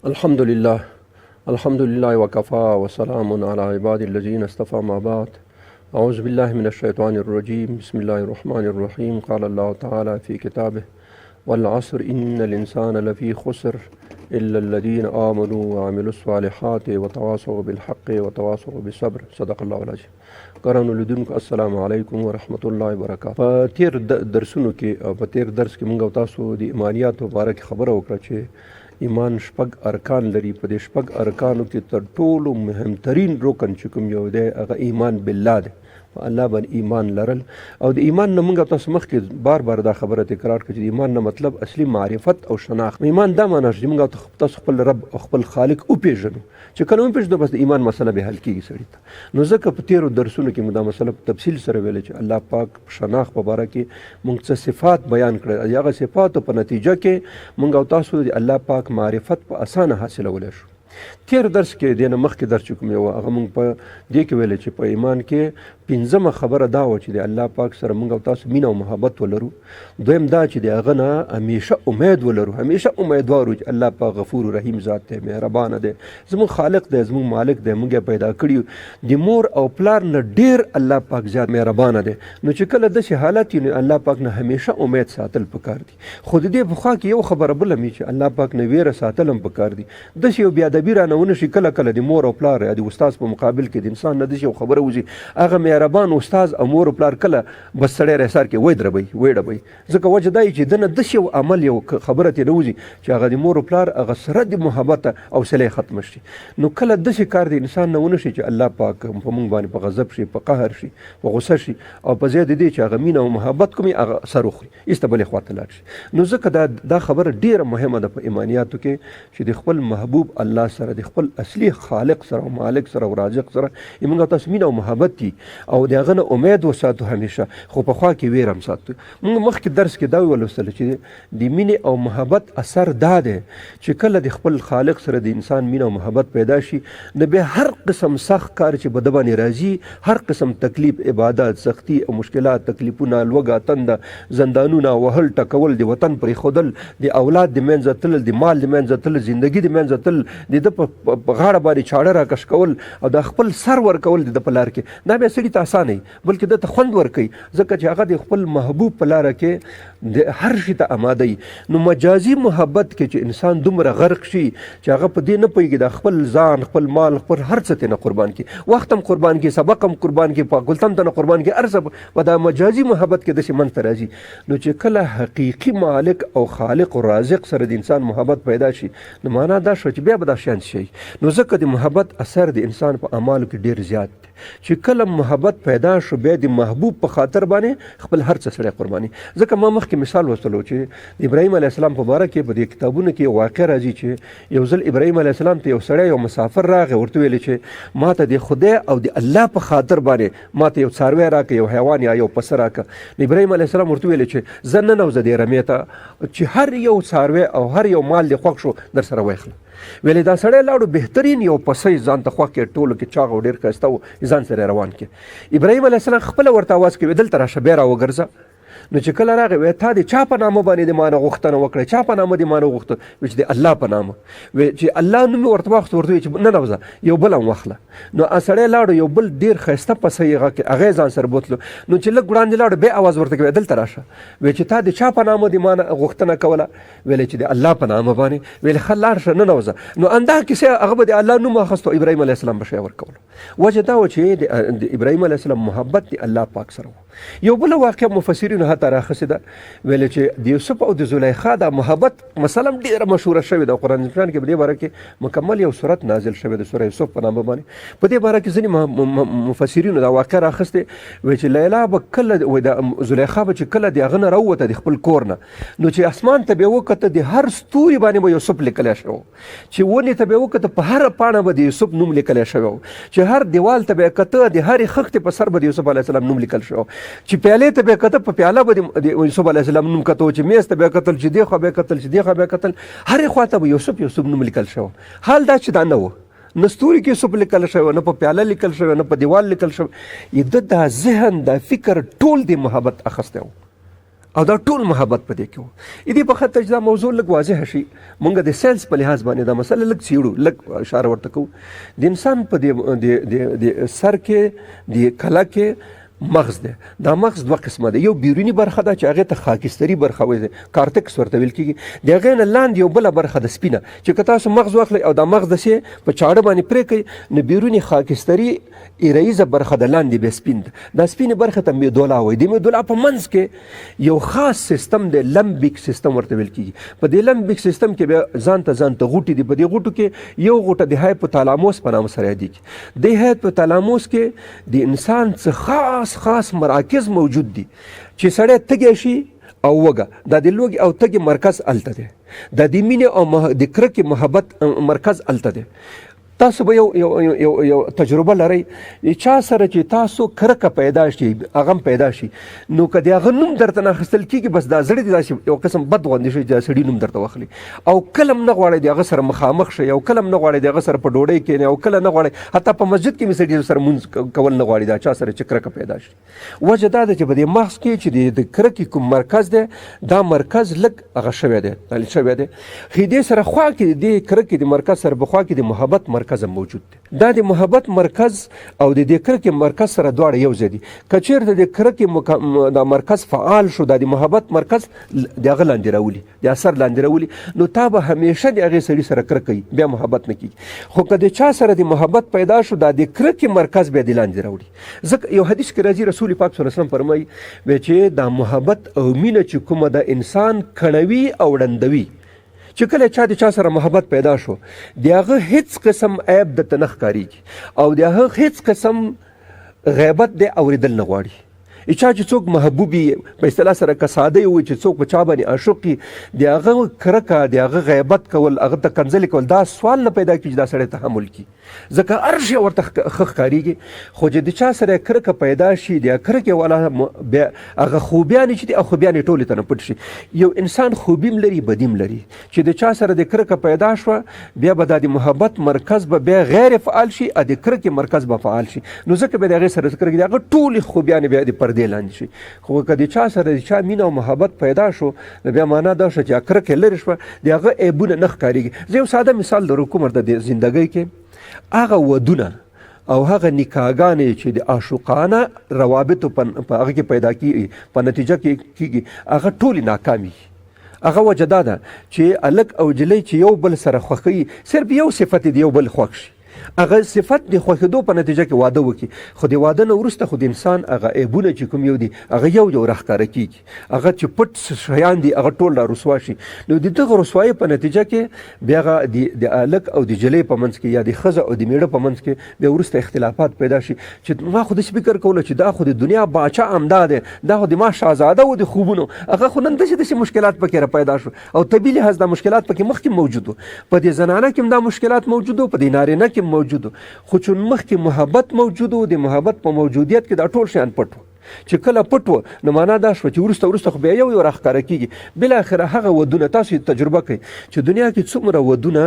الحمد لله وكفى وسلام على عباد الذين اصطفى ما بعد. أعوذ بالله من الشيطان الرجيم. بسم الله الرحمن الرحيم. قال الله تعالى في كتابه والعصر إن الإنسان لفي خسر إلا الذين آمنوا وعملوا الصالحات وتواصوا بالحق وتواصوا بالصبر. صدق الله العظيم. قرآن لیدونکو السلام علیکم ورحمۃ اللہ وبرکاتہ. په تیر درسونو کې او په تیر درس کې موږ او تاسو د ایمانیاتو په اړه خبره وکړه چې ایمان شپږ ارکان لري. په دې شپږ ارکانو کې تر ټولو مهمترین رکن چې کوم یو دی هغه ایمان بالله دی، په الله باندې ایمان لرل. او د ایمان نه موږ تاسو مخکې بار بار دا خبره تکرار کړه چې د ایمان نه مطلب اصلي معرفت او شناخت. ایمان دا معنی چې موږ تاسو خپل رب او خپل خالق وپېژنو، چې کله وپېژنو بس د ایمان مسله به حل کېږي سړي ته. نو ځکه په تیرو درسونو کې موږ دا مسله په تفصیل سره ویلې چې الله پاک شناخت په باره کې موږ څه صفات بیان کړل، هغه صفاتو په نتیجه کې موږ او تاسو د الله پاک معرفت په اسانه حاصلولی شو. تیر درس کې دینه مخکې درس چې کوم یو هغه موږ په دې کې ویل چې په ایمان کې پنځمه خبره دا و چې د الله پاک سره موږ او تاسو مینه او محبت ولرو. دویم دا چې د هغه نه همیشه امید ولرو، همیشه امیدوار چې الله پاک غفور رحیم ذات دی، مهربانه دی، زموږ خالق دی، زموږ مالک دی، موږ پیدا کړي د مور او پلار نه ډیر الله پاک زیات مهربانه دی. نو چې کله داسې حالت وي نو الله پاک نه همیشه امید ساتل پکار دي. خو د دې پخوا کې یو خبره بله مې چې الله پاک نه ویره ساتل هم پکار دي. داسې یو بېادبي رانه ونه شي کله کله د مور او پلار یا د استاد په مقابل کې د انسان نه داسې یو خبره وځي هغه مهربان استاد او مور او پلار کله بس سړی رسار کې وی دربئ وی ډبئ. ځکه وجه دا چې دنه داسې یو عمل یو خبره ترې نه وځي چې هغه د مور او پلار هغه سره د محبت او صلې ختمه شي. نو کله داسې کار د انسان نه ونه شي چې الله پاک په موږ باندې په غضب شي، په قهر شي، په غصه شي، او په ځای د دې چې هغه مینه او محبت کومي هغه سر وخوري ایسته بلې خواته لاړ شي. نو ځکه دا خبره ډیره مهمه ده په ایمانیاتو کې چې د خپل محبوب الله سره، د خپل اصلي خالق سره او مالک سره او رازق سره موږ تاسو مینه او محبت دي او د هغه نه امید وساتو همیشه. خو په خوا کې ویره هم ساتو. موږ مخکې درس کې دا ولوستل چې د مینې او محبت اثر دا دی چې کله د خپل خالق سره د انسان مینه او محبت پیدا شي نو بیا هر قسم سخت کار چې په ده باندې راځي، هر قسم تکلیف، عبادات، سختی او مشکلات، تکلیفونه، لوږه، تنده، زندانونه، وهل ټکول، د وطن پرېښودل، د اولاد د منځه تلل، د مال د منځه تلل، زندګي د منځه تلل، د ده په غاړه باندې چاړه راکش کول او د خپل سر ورکول د ده په لار کې، دا بیا سړي ته اسانه وي بلکې ده ته خوند ورکوي ځکه چې هغه د خپل محبوب په لاره کې د هر شي ته اماده وي. نو مجازي محبت کې چې انسان دومره غرق شي چې هغه په دې نه پوهېږي د خپل ځان، خپل مال، خپل هر څه ته نه قربان کړي، وخت هم قربان کړي، سبق هم قربان کړي، فاکولته هم ته نه قربان کړي، هر څه په دا مجازي محبت کې داسې منځ ته راځي. نو چې کله حقیقي مالک او خالق او رازق سره د انسان محبت پیدا شي نو معنا دا شو چې بیا به دا شیان شي. نو ځکه د محبت اثر د انسان په اعمالو کې ډیر زیات دی چې کله محبت پیدا شو بیا د محبوب په خاطر باندې خپل هر څه سړی قرباني. ځکه ما مخکې مثال وستلو چې د ابراهیم علیه السلام په باره کې په دې کتابونو کې یو واقع راځي چې یو ځل ابراهیم علیه السلام ته یو سړی یو مسافر راغی، ورته ویلې چې ما ته د خدای او د الله په خاطر باندې ما ته یو څاروی راکړه، یو حیوان یا یو پسه راکړه. نو ابراهیم علیه السلام ورته ویلې چې زه ننوځه دې رمې ته چې هر یو څاروی او هر یو مال دې خوښ شو در سره ویخله. ویلې دا سړی لاړو بهترین یو پسه ځان ته خوښ کړ، ټولو کې چاغ او ډېر ښایسته و، ځان سره روان کړ. ابراهیم علیه السلام خپله ورته اواز کوي دلته راشه بیا راوګرځه. نو چې کله راغی وی تا د چا په نامه باندې د ما نه غوښتنه وکړه، چا په نامه د ما نه غوښته؟ وی چې د الله په نامه. وی چې الله نوم یې ورته واخیست، ورته وی چې ننوځه یو بل هم واخله. نو سړی لاړو یو بل ډېر ښایسته پسه یې هغه یې ځان سره بوتلو. نو چې لږ وړاندې لاړو بیا اواز ورته کوي دلته راشه. وی چې تا د چا په نامه د ما نه غوښتنه کوله؟ ویلې چې د الله په نامه باندې. ویلې ښه لاړ شه ننوځه. نو همدا کیسه هغه به د الله نوم واخیستو، ابراهیم علیه السلام به شی ورکولو. وجه دا و چې د ابراهیم علیه السلام محبت د الله پاک سره و. یو بله واقع مفسرینو حتی راخیستې ده، ویلې چې د یوسف او د زلیخا دا محبت مثلا ډېره مشهوره شوې ده. قرآن کریم کې په دې باره کې مکمل یو سورت نازل شوی د سوره یوسف په نامه باندې. په دې باره کې ځینې مفسرینو دا واقع راخیستې، وایي چې لیلا به کله د زلیخا به چې کله د هغه نه راووته د خپل کور نه، نو چې اسمان ته به یې وکته د هر ستوري باندې به یوسف لیکلی شوی، چې ونې ته به یې وکته په هره پاڼه به د یوسف نوم لیکلی شوی، چې هر دیوال ته به یې کته د هرې خښتې په سر به د یوسف علیه السلام نوم لیکل شوی، چې پیالې ته به یې کته په پیاله به د یوسف علیه السلام نوم کته و، چې میز ته به یې کتل چې دې خوا به یې کتل چې دې خوا به یې کتل، هرې خوا ته به یوسف نوم لیکل شوی. حال دا چې دا نه و، نه ستوري کې یوسف لیکل شوی، نه په پیاله لیکل شوی، نه په دیوال لیکل شوی. د دا ذهن دا فکر ټول د محبت اخیستی و. او دا ټول محبت په دې کې و. دې په خاطر چې دا موضوع لږ واضح شي، مونږ د ساينس په لحاظ باندې دا مسله لږ څېړو، لږ اشاره ورته کوو. د انسان په د سر کې د کله کې مغز دی. دا مغز دوه قسمه دی، یو بیرونی برخه ده چې هغې ته خاکستري برخه وایي، کارتکس ورته ویل کېږي. د هغې نه لاندې یو بله برخه ده سپینه، چې که تاسو مغز واخلئ او دا مغز داسې په چاړه باندې پرې کړئ نو بیرونی خاکستري ایراییزه برخه د لاندې بیا سپین ده. دا سپینې برخه ته میدولا وایي. د میدولا په منځ کې یو خاص سیستم دی، لمبیک سیستم ورته ویل کېږي. په دې لمبیک سیستم کې بیا ځانته غوټې دي. په دې غوټو کې یو غوټه د هایپوتالاموس په نامه سره یادېږي. د هایپوتالاموس کې د انسان څه خاص مراکز موجود دي چې سړی تږی شي او وږه، دا د لوږې او تږې مرکز هلته دی. دا د مینې او د کرکې محبت مرکز هلته دی. تاسو به یو تجربه لرئ، چا سره چې تاسو کرکه پیدا شي، هغه پیدا شي، نو که د هغه نوم درته نه اخیستل کېږي، بس دا زړه دې داسې یو قسم بد غوندې شي چې دا سړي نوم درته واخلي. او کله هم نه غواړئ د هغه سره مخامخ شئ، او کله هم نه غواړئ د هغه سره په ډوډۍ کښېنئ، او کله نه غواړئ حتی په مسجد کې مې سړي سره مونځ کول نه غواړي، دا چا سره چې کرکه پیدا شي. وجه دا ده چې په دې مغز کې چې د کرکې کوم مرکز دی، دا مرکز لږ هغه شوی دی، شوی دی. خو دې سره خوا کې د دې کرکې د مرکز سره په خوا کې د محبت مرکز موجود دی. دا د محبت مرکز او د دې کرکې مرکز سره دواړه یو ځای دي. که چېرته د کرکې دا مرکز فعال شو، دا د محبت مرکز د هغه لاندې راولي، د اثر لاندې راولي، نو تا به همیشه د هغې سړي سره کرکه وي، بیا محبت نه کېږي. خو که د چا سره د محبت پیدا شو، دا د کرکې مرکز بیا د لاندې راوړي. ځکه یو حدیث کې راځي، رسول پاک صلی الله علیه وسلم فرمایي چې دا محبت او مینه چې کومه د انسان کڼوي او ړندوي. چې کله چا د چا سره محبت پیدا شو، د هغه هیڅ قسم عیب درته نه ښکارېږي او د هغه هیڅ قسم غیبت دی اورېدل نه غواړي. چا چې څوک محبوب وي، په اصطلاح سره که ساده وي، چې څوک په چا باندې عاشق وي، د هغه کرکه، د هغه غیبت کول، هغه ته کنځلې کول، دا سوال نه پیدا کېږي چې دا سړی تحمل کړي، ځکه هر شی ورته ښه ښکارېږي. خو چې د چا سره کرکه پیدا شي، د کرکې والا بیا هغه خوبیانې چې دي، او خوبیانې ټولې ته نه پټ شي. یو انسان خوبیم لري، بدیم لري. چې د چا سره د کرکه پیدا شوه، بیا به دا د محبت مرکز به بیا غیر فعال شي، او د کرکې مرکز به فعال شي. نو ځکه به د هغې سره کرکې د هغه ټولې خوبیانې بیا د پردې لاندې شي. خو که د چا سره د چا مینه او محبت پیدا شو، نو بیا معنا دا شوه چې کرکه لرې شوه، د هغه عیبونه نه ښکارېږي. زه یو ساده مثال درو کوم، د زندګۍ کې هغه ودونه او هغه نکاحګانې چې د عاشقانه روابطو په هغه کې پیدا کېږي، په نتیجه کې کېږي، هغه ټولې ناکامي. هغه وجه دا ده چې هلک او نجلۍ چې یو بل سره خوښوي، صرف یو صفت د یو بل خوښ شي، هغه صفت د خوښېدو په نتیجه کې واده وکړي. خو د واده نه وروسته خو د انسان هغه عیبونه چې کوم یو دي، هغه یو راښکاره کېږي. هغه چې پټ شیان دي، هغه ټول را رسوا شي. نو د دغه رسوایۍ په نتیجه کې بیا هغه د هلک او د نجلۍ په منځ کې، یا د ښځه او د میړه په منځ کې بیا وروسته اختلافات پیدا شي، چې ما خو داسې فکر کوله چې دا خو د دنیا باچا همدا دی، دا خو د ما شهزاده و د خوبونو، هغه خو نن داسې مشکلات پکې را پیدا شو. او طبیعي لحاظ دا مشکلات پکې مخکې موجود و، په دې زنانه کې هم دا مشکلات موجود و، په دې نارینه کې موجود و. خو چون مخکې محبت موجود و، د محبت په موجودیت کې دا ټول شیان پټ و. چې کله پټ و، نو معنا دا شوه چې وروسته خو بیا یو راښکاره کېږي. بالاخره هغه ودونه، تاسو تجربه کوئ چې دنیا کې څومره ودونه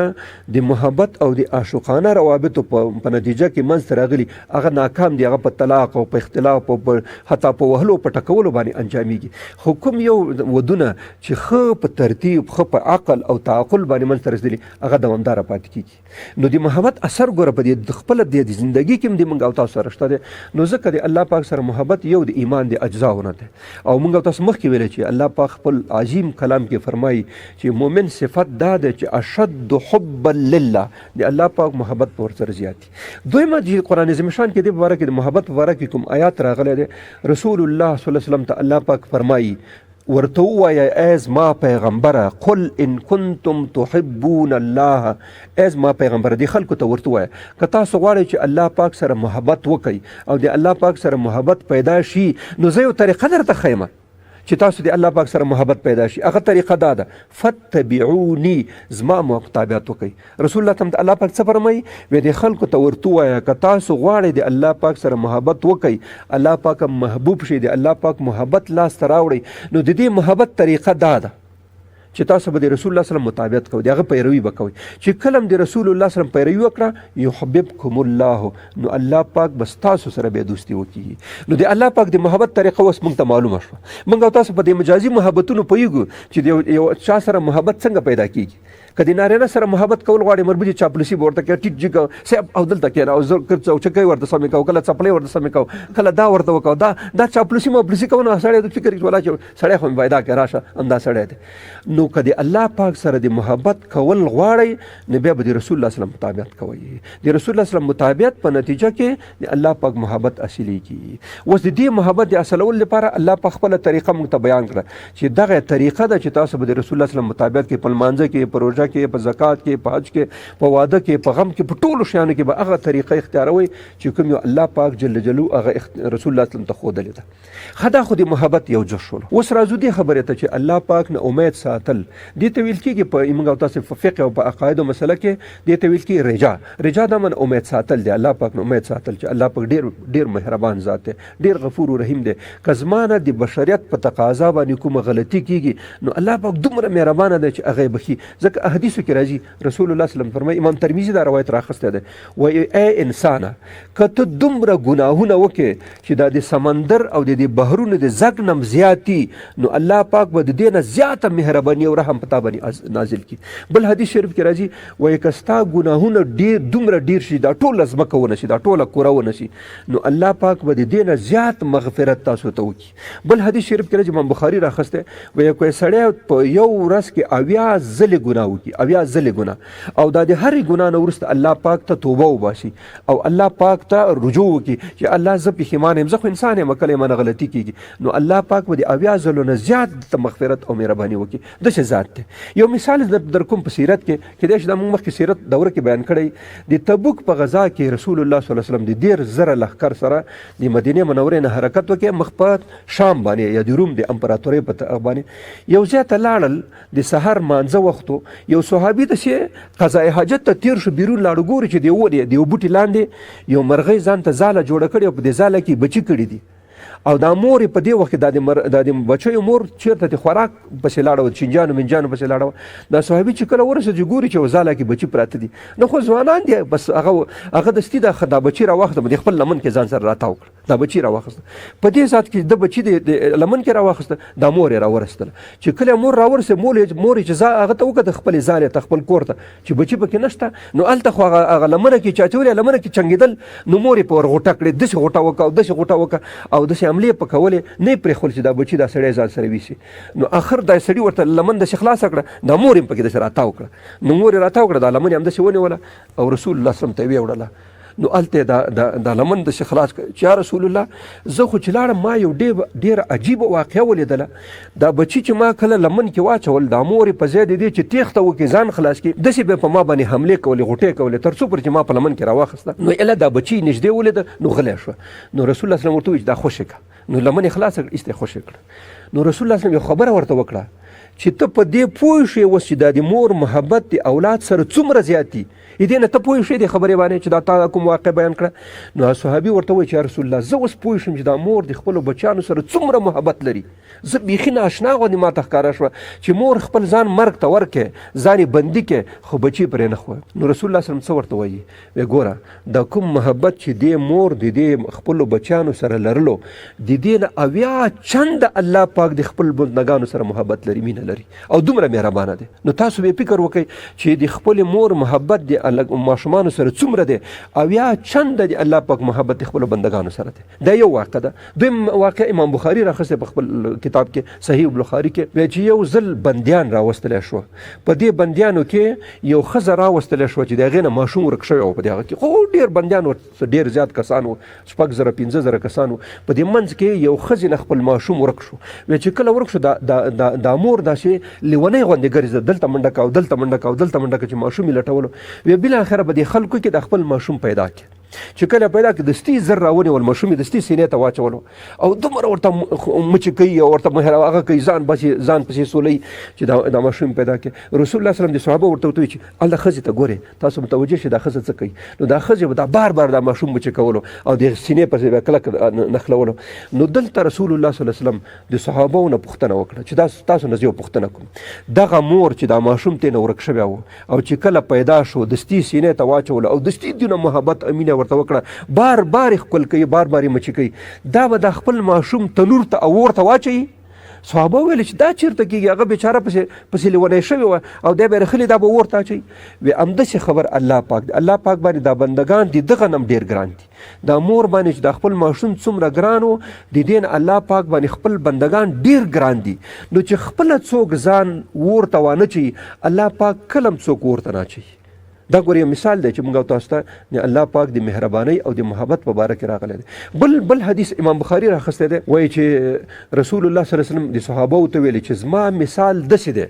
د محبت او د عاشقانه روابطو په نتیجه کې منځته راغلي، هغه ناکام دي، هغه په طلاق او په اختلاف او حتی په وهلو په ټکولو باندې انجامېږي. خو کوم یو ودونه چې ښه په ترتیب، ښه په عقل او تعقل باندې منځته رسېدلي، هغه دوامداره پاتې کېږي. نو د محبت اثر ګوره په دې خپله د زندګي کې هم د موږ او تاسو سره شته دی. نو ځکه د الله پاک سره محبت یو د ایمان د اجزاونه ده. او موږ تاسو مخکې ویل چې الله پاک خپل عظیم کلام کې فرمایي چې مؤمن صفت دا ده چې اشد حبا لله، د الله پاک محبت په ورسره زیاتي. دویمه چې قرآن عظیم شان کې د باره کې د محبت په باره کې کوم آیات راغلی دی، رسول الله صلی الله علیه وسلم ته الله پاک فرمایي ورته ووایه ای زما پیغمبره، قل ان کنتم تحبون الله، ای زما پیغمبره دې خلکو ته ورته ووایه که تاسو غواړئ چې الله پاک سره محبت وکئ او د الله پاک سره محبت پیدا شي، نو زه یو طریقه درته ښیم چې تاسو د الله پاک سره محبت پیدا شي. هغه طریقه دا ده، فتبعوني، زما متابعت وکئ. رسول الله ته الله پاک څه فرمایي؟ وایي د خلکو ته ورته ووایه که تاسو غواړئ د الله پاک سره محبت وکئ، الله پاک محبوب شي، د الله پاک محبت لاسته راوړئ، نو د دې محبت طریقه دا ده چې تاسو به د رسول الله صلی الله علیه وسلم مطابقت کوئ، د هغه پیروي به کوئ. چې کله هم د رسول الله صلی الله علیه وسلم پیروي وکړه یحببکم الله، نو الله پاک بس تاسو سره به دوستي وکړي. نو د الله پاک د محبت طریقه اوس موږ ته معلومه شوه. موږ او تاسو په دې مجازي محبتونو پوهیږو چې د یو چا سره محبت څنګه پیدا کیږي. که د نارینه سره محبت کول غواړي مربوطي چاپلوسي به ورته کوي، ټیټ جګ صاحب او دلته کښېنه او زه چوچکۍ ورته سمې کوو، کله څپلۍ ورته سمې کوو، کله دا ورته وکړو. دا چاپلوسي ماپلوسي کوو نو سړی د فکر ولا چې سړی خو مې پیدا کړی راشه همدا سړی دی. نو که د الله پاک سره د محبت کول غواړئ نو بیا به د رسول الله صلی الله علیه وسلم مطابقت کوئ. د رسول الله صلی الله علیه وسلم مطابقت په نتیجه کې د الله پاک محبت اصلېږي. اوس د دې محبت د اصلولو لپاره الله په خپله طریقه موږ ته بیان کړه چې دغه طریقه ده چې تاسو به د رسول الله صلی الله علیه وسلم مطابقت کې په لمانځه کې، په روژه کې، په زکات کې، په حج کې، په واده کې، په غم کې، په ټولو شیانو کې به هغه طریقه اختیاروئ چې کوم یو الله پاک جل جلاله هغه رسول الله صلی الله علیه وسلم ته ښودلې ده. دا خو د محبت یو جز شول. اوس راځو دې خبرې ته چې الله پاک نه امید ساتل دې ته ویل کېږي. په موږ او تاسو په فقه او په عقایدو مسله کې دې ته ویل کېږي رجا. رجا دا من امید ساتل دی، الله پاک نه امید ساتل چې الله پاک ډېر مهربان ذات دی، ډېر غفور و رحیم دی. که زمانه د بشریت په تقاضا باندې کومه غلطي کېږي نو الله پاک دومره مهربانه دی چې هغه بخي. ځکه حدیثو کې راځي رسول الله صلی الله علیه وسلم فرمایي، امام ترمذي دا روایت راخسته ده، وایي ای انسانه که ته دومره ګناهونه وکړې چې دا د سمندر او د بحرونو د زګ نه زیات دي نو الله پاک به د دې نه زیاته مهرباني او رحم په تا باندې نازل کړي. بل حدیث شریف کې راځي وایي که ستا ګناهونه دومره ډېر شي، دا ټوله ځمکه ونه شي، دا ټوله کوره ونه شي، نو الله پاک به د دې نه زیات مغفرت تاسو ته وکړي. بل حدیث شریف کې راځي امام بخاري راخسته وایي کوی سړی په یو ورځ کې 80 ځلې ګناه وکړي، 80 ځلې ګناه، او دا د هرې ګناه نه وروسته الله پاک ته توبه وباسي او الله پاک ته رجوع وکړي چې الله زه پښیمان یم، زه خو انسان یم، کله مانه غلطي کېږي، نو الله پاک به د 80 ځلو نه زیات ته مغفرت او مهرباني وکړي. داسې ذات دی. یو مثال در کوم په سیرت کې کیدای شي دا موږ مخکې سیرت دوره کې بیان کړی. د تبوک په غزا کې رسول الله صلی الله علیه وسلم د 10,000 لښکر سره د مدینې منورې نه حرکت وکړي، مخ په شام باندې یا د روم د امپراتورۍ په باندې یو ځای ته لاړل. د سحر مانځه وختو یو صحابي داسې قضای حاجت ته تیر شو، بیرون لاړو، ګوري چې د یو بوټي لاندې یو مرغۍ ځان ته ځاله جوړه کړې او په دې ځاله کې بچي کړي دي. او دا مور په دې وخت کې د بچیو مور چیرته د خوراک پسې لاړه، چینجانو منجانو پسې لاړه. دا صحابي چې کله ورسېد چې ګوري چې ځاله کې بچي پراته دي، نو خو ځوانان دي، بس هغه دستي دا بچي راواخېسته، د خپل لمن کې ځان سره راتاو کړ، دا بچي راواخېسته. په دې ذات کې د بچي د لمن کې راواخېسته، دا مور یې راورسېدله. چې کله مور راورسېد مور یې چې هغه ته وکړه خپلې ځالې ته، خپل کور ته چې بچي پکې نشته، نو هلته خو هغه لمنه کې چاچولې، لمنه کې چنګېدل، نو مور یې په ورغوټه کړې، داسې غوټه وکړه او داسې غوټه وکړه او داسې حملې په کولې نه پرېښول چې دا بچي دا سړی ځان سره ویسي. نو آخر دا سړي ورته لمن داسې خلاصه کړه، دا مور یې پکې داسې راتاو کړه. نو مور یې راتاو کړه، دا لمن یې همداسې ونیوله او رسول الله صلی الله علیه وسلم ته یې ویوړله. نو هلته دا لمن داسې خلاص کړه چې یا رسول الله زه خو چې لاړم ما یو ډېره عجیبه واقعه ولیدله. دا بچي چې ما کله لمن کې واچول، دا مور یې په ځای د دې چې تېښته وکړي ځان خلاص کړي، داسې به په ما باندې حملې کولې، غوټې کولې، تر څو پورې چې ما په لمن کې راواخېسته. نو اله دا بچي نږدې ولیده، نو غلی شوه. نو رسول الله صلی الله علیه وسلم ورته وویل چې دا خوشې کړه. نو لمن یې خلاصه کړه، ایسته یې خوشې کړه. نو رسول الله صلی الله علیه وسلم یو خبره ورته وکړه چې ته په دې پوه شې اوس چې دا د مور محبت د اولاد سره څومره زیات دي، دې نه ته پوه شې دې خبرې باندې چې دا تا کوم واقع بیان کړه. نو صحابي ورته وایي چې یا رسول الله زه اوس پوه شم چې دا مور د خپلو بچیانو سره څومره محبت لري. زه بیخي ناشنا غوندې ما ته ښکاره شوه چې مور خپل ځان مرګ ته ورکړي، ځان یې بندي کړي، خو بچي پرې نه خوه. نو رسول الله صلی الله علیه وسلم څه ورته وایي؟ وایي ګوره دا کوم محبت چې دې مور د دې خپلو بچیانو سره لرلو، د دې نه 80 چنده الله پاک د خپل بندګانو سره محبت لري، مینه لري او دومره مهربانه دی. نو تاسو به فکر وکړئ چې د خپل مور محبت د ماشومانو سره څومره دی، 80 چنده د الله پاک محبت د خپل بندګانو سره دی. دا یو واقع ده. دویم واقع امام بخاري راخسته په خپل کتاب کې صحیح البخاري کې، وایي چې یو ځل بندیان راوستلی شو. په دې بندیانو کې یو ښځه راوستلی شوه چې د هغې نه ماشوم ورک شوی و. په دې هغه کې خو ډېر بندیان ورته ډېر زیات کسان وو، 6,000 15,000 کسان وو. په دې منځ کې یو ښځې نه خپل ماشوم ورک شو. وایي چې کله ورک شو دا مور داسې لیونۍ غوندې ګرځېده، دلته منډه کوه دلته منډه کوه دلته منډه کوه چې ماشوم یې لټولو. وایي بالاخره په دې خلکو کې د خپل ماشوم پیدا کړي. چې کله پیدا کړ دستي زر راونیول ماشوم دستي سینې ته واچولو او دومره ورته مچې کوي او ورته هغه کوي ځان پسې سولوي چې دا ماشوم پیدا کړي. رسول الله صلی الله علیه وسلم د صحابه ورته وویل چې هلته ښځې ته ګورئ تاسو متوجه شئ دا ښځه څه کوي. نو دا ښځې به دا بار بار دا ماشوم مچې کولو او د سینې پسې به کلک نښلولو. نو دلته رسول الله صلی الله علیه وسلم د صحابو نه پوښتنه وکړه چې تاسو نه زه یو پوښتنه کوم دغه مور چې دا ماشوم ترې نه ورک شوی و او چې کله پیدا شو دستي سینې ته واچولو او دستي دونه محبت امینه ورته وکړه بار بار ښکل کوي بار بار یې مچې کوي دا به د خپل ماشوم تنور ته او اور ته واچوي. صحابه ویل چې دا چېرته کېږي هغه بیچاره پسې لیونی شوی وه او دی به یې رخلي دا به اور ته اچوي. وی همداسې خبر الله پاک دی. الله پاک باندې دا بندګان دي دغه نه هم ډېر ګران دي. دا مور باندې چې دا خپل ماشوم څومره ګران و د دې نه الله پاک باندې خپل بندګان ډېر ګران دي. نو چې خپله څوک ځان اور ته وانه چوي الله پاک کله هم څوک اور ته نه اچوي. دا ګور یو مثال دی چې موږ او تاسو ته د الله پاک د مهربانۍ او د محبت په باره کې راغلی دی. بل حدیث امام بخاري راخستی دی وایي چې رسول الله صلی الله علیه وسلم د صحابو ته ویلي چې زما مثال داسې دی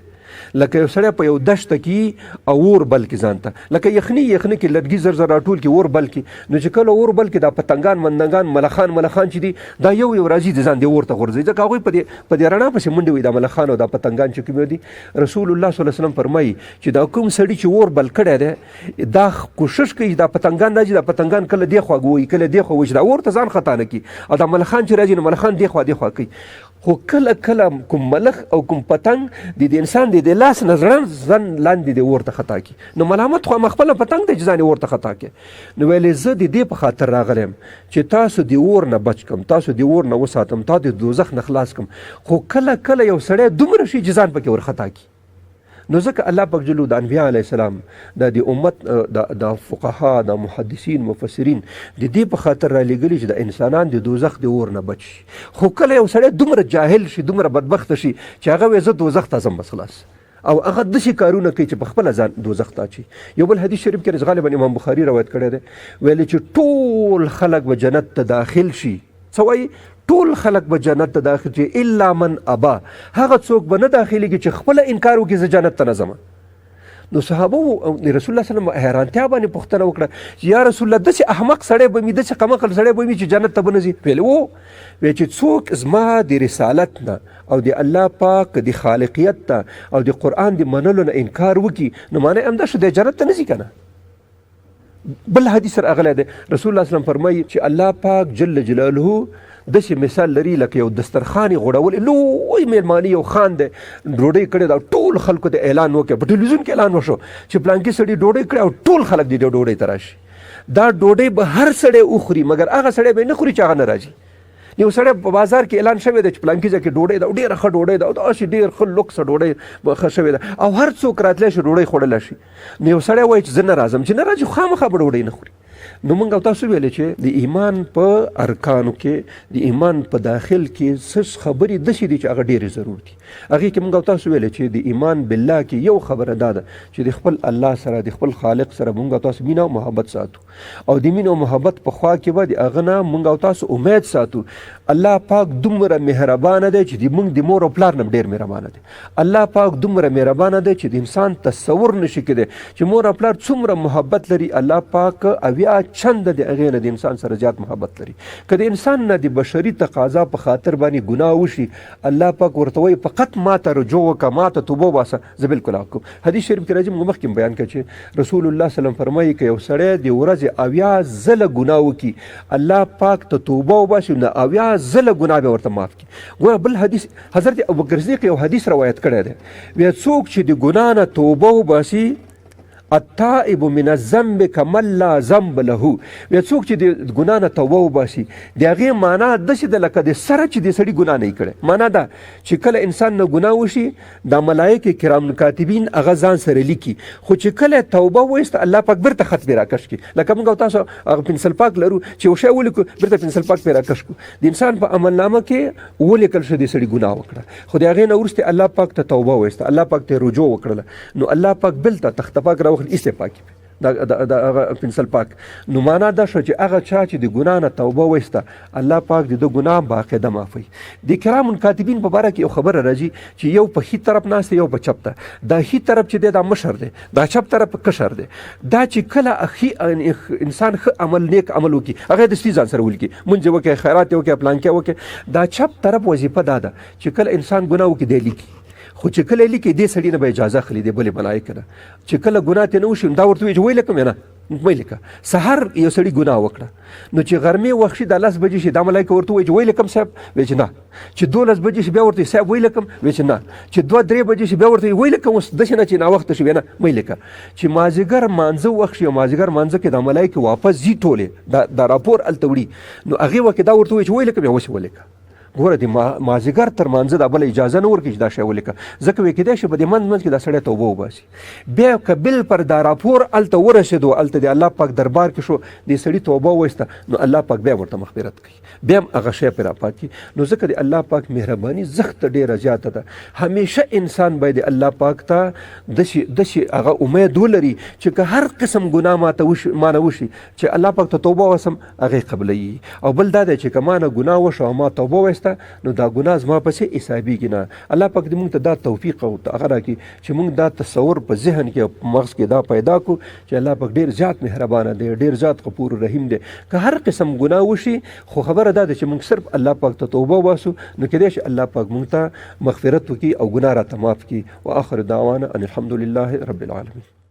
لکه یو سړی په یو دشته کې او اور بل کې ځان ته لکه یخني کې لرګي زر راټول کې اور بل کې نو چې کله اور بل کې دا پتنګان مندنګان ملخان چې دي دا یو راځي د ځان د اور ته غورځي ځکه هغوی په دې رڼا پسې منډې وي دا ملخان او دا پتنګان چې کوم دي. رسول الله صلی الله علیه وسلم فرمایي چې دا کوم سړي چې اور بل کړی دی دا کوشش کوي دا پتنګان راځي دا پتنګان کله دې خوا ګوي کله دې خوا وي چې دا اور ته ځان خطا نه کړي او دا ملخان چې راځي نو ملخان دې خوا کوي. خو کله کوم ملخ او کوم پتنګ د انسان د لاس نه ځان لاندې د اور ته خطا کړي نو ملامت خو خپله پتنګ دی چې ځان یې اور ته خطا کړي. نو ویلې زه د دې په خاطر راغلی یم چې تاسو د اور نه بچ کړم تاسو د اور نه وساتم تا د دوزخ نه خلاص کړم. خو کله یو سړی دومره شي چې ځان پکې ور خطا کړي نو ځکه الله پاک جلو د انبیا علیه السلام د امت د فقها د محدثین مفسرین د دې په خاطر را لېږلي چې د انسانان د دوزخ د اور نه بچ شي. خو کله یو سړی دومره جاهل شي دومره بدبخته شي چې هغه وایي زه دوزخ ته ځم بس خلاص او هغه داسې کارونه کوي چې په خپله ځان دوزخ ته اچوي. یو بل حدیث شریف کې غالبا امام بخاري روایت کړی دی ویلي چې ټول خلک به جنت ته داخل شي څه وایي ټول خلک به جنت ته داخل شي الا من ابا هغه څوک به نه داخلېږي چې خپله انکار وکړي زه جنت ته نه ځم. نو صحابه د رسول الله صلی الله علیه وسلم حیرانتیا باندې پوښتنه وکړه چې یا رسول الله داسې احمق سړی به وي داسې قمقل سړی به وي چې جنت ته به نه ځي. ویل چې څوک زما د رسالت نه او د الله پاک د خالقیت ته او د قرآن د منلو نه انکار وکړي نو معنی همدا شو دی جنت ته نه ځي که نه. بل حدیث راغلی دی رسول الله صلی الله علیه وسلم فرمایي چې الله پاک جل جلاله داسې مثال لري لکه یو دسترخوان یې غوړول لوی مېلمانه یو خان دی ډوډۍ کړې ده او ټول خلکو ته اعلان وکړي په ټلویزیون کې اعلان وشو چې پلانکي سړي ډوډۍ کړې او ټول خلک دې ډوډۍ ته راشي. دا ډوډۍ به هر سړی وخوري مګر هغه سړی به یې نه خوري چې هغه نه راځي. یو سړی په بازار کې اعلان شوی دی چې پلانکي ځای کې ډوډۍ ده او ډېره ښه ډوډۍ ده او داسې ډېر ښه لوکسه ډوډۍ ښه شوې ده او هر څوک راتلی شي ډوډۍ خوړلی شي. نو یو سړی وایي چې زه نه راځم چې نه راځي خامخا به ډوډۍ نه خوري. نو موږ او تاسو ویلې چې د ایمان په ارکانو کې د ایمان په داخل کې څه خبرې داسې دي چې هغه ډېرې ضرور دي. هغې کې موږ او تاسو ویلې چې د ایمان بالله کې یو خبره دا ده چې د خپل الله سره د خپل خالق سره موږ او تاسو مینه او محبت ساتو او د مینه او محبت په خوا کې به د هغه نه موږ او تاسو امید ساتو. الله پاک دومره مهربانه دی چې موږ د مور او پلار نه ډېر مهربانه دی. الله پاک دومره مهربانه دی چې د انسان تصور نشي کېدی چې مور او پلار څومره محبت لري. الله پاک اویا چند د هغې نه د انسان سره زیات محبت لري. که د انسان نه د بشري تقاضا په خاطر باندې ګناه وشي الله پاک ورته وایي فقط ما ته رجوع وکړه ما ته توبه وباسه زه بالکل هغه کوم. حدیث شریف کې راځي موږ مخکې بیان کړه چې رسول الله صلی الله علیه وسلم فرمایي که یو سړی د ورځې اویا ځله ګناه وکړي الله پاک ته توبه وباسي نو اویا ځله ګناه به ورته معاف کړي. ګوره بل حدیث حضرت ابوبکر صدیق یو حدیث روایت کړی دی وایي څوک چې د ګناه نه توبه وباسي التائب من الذنب کمن لا ذنب له وایي څوک چې د ګناه نه توبه وباسي د هغې معنا داسې ده لکه د سره چې د سړي ګناه نه یې کړی. معنا ده چې کله انسان نه ګناه وشي دا ملایکې کرام کاتبین هغه ځان سره لیکي خو چې کله توبه وایسته الله پاک بیرته خط پرې راکش کړي. لکه موږ او تاسو هغه پنسل پاک لرو چې یو شی ولیکو بیرته پنسل پاک پرې راکش کړو د انسان په عملنامه کې ولیکل شو د سړي ګناه وکړه خو د هغې نه وروسته الله پاک ته توبه وایسته الله پاک ته رجوع وکړله نو الله پاک بلته تخته پاک راوخل ایسته پاکي د هغه پنسل پاک. نو معنا دا شو چې هغه چا چې د ګناه نه توبه وایسته الله پاک د ګناه باقاعده معافوي. د کرام کاتبین په باره کې یو خبره راځي چې یو په ښي طرف ناست دی یو په چپ ته. دا ښي طرف چې دی دا مشر دی، دا چپ طرف کشر دی. دا چې کله انسان ښه عمل نیک عمل وکړي هغه د ځان سره ولیکي، مونځ وکړي، خیرات وکړي، پلانکې وکړي. دا چپ طرف وظیفه دا ده چې کله انسان ګناه وکړي دی لیکي، خو چې کله لیکي دې سړي نه به اجازه اخلي، د بلې ملایکه نه. چې کله ګناه ترې نه وشي دا ورته وایي چې ویې لیکم نه مه لیکه. سهار یو سړي ګناه وکړه، نو چې غرمې وخت شي دا 10 بجې شي دا ملایکه ورته وایي چې ویې لیکم صاحب، وایي چې نه. چې 12 بجې شي بیا ورته صاحب ویې لیکم، وایي چې نه. چې 2-3 بجې شي بیا ورته ویې لیکم، اوس داسې نه چې ناوخته شي نه مه لیکه. چې مازدیګر مانځه وخت شي او مازدیګر مانځه کې دا ملایکه واپس ځي ټولې دا راپور هلته وړي، نو هغې وخت کې دا ورته وایي چې ویې لیکم یا اوس ولیکه. ګوره د مازدیګر تر مانځه دا بله اجازه نه ورکړي چې دا شی ولیکه، ځکه وایي کیدای شي په دې منځ کې دا سړی توبه وباسي. بیا که بل پر دا راپور هلته ورسېدو، هلته د الله پاک دربار کې شو، دې سړي توبه وویسته، نو الله پاک بیا ورته مغفرت کوي، بیا هم هغه شی پرې راپاتې. نو ځکه د الله پاک مهرباني زښته ډېره زیاته ده. همیشه انسان باید الله پاک ته داسې هغه امید ولري چې که هر قسم ګناه مانه وشي چې الله پاک ته توبه وسم هغې قبلوي. او بل دا دی چې که مانه ګناه وشو او ما توبه ویسته نو دا ګناه زما پسې حسابېږي نه. الله پاک دې مونږ ته دا توفیق او هغه راکړي چې مونږ دا تصور په ذهن کې او په مغز کې دا پیدا کړو چې الله پاک ډېر زیات مهربانه دی، ډېر زیات غفور رحیم دی. که هر قسم ګناه وشي خو خبره دا ده چې مونږ صرف الله پاک ته توبه وباسو، نو کیدای شي الله پاک مونږ ته مغفرت وکړي او ګناه راته معاف کړي. واخر دعوانا ان الحمد لله رب العالمین.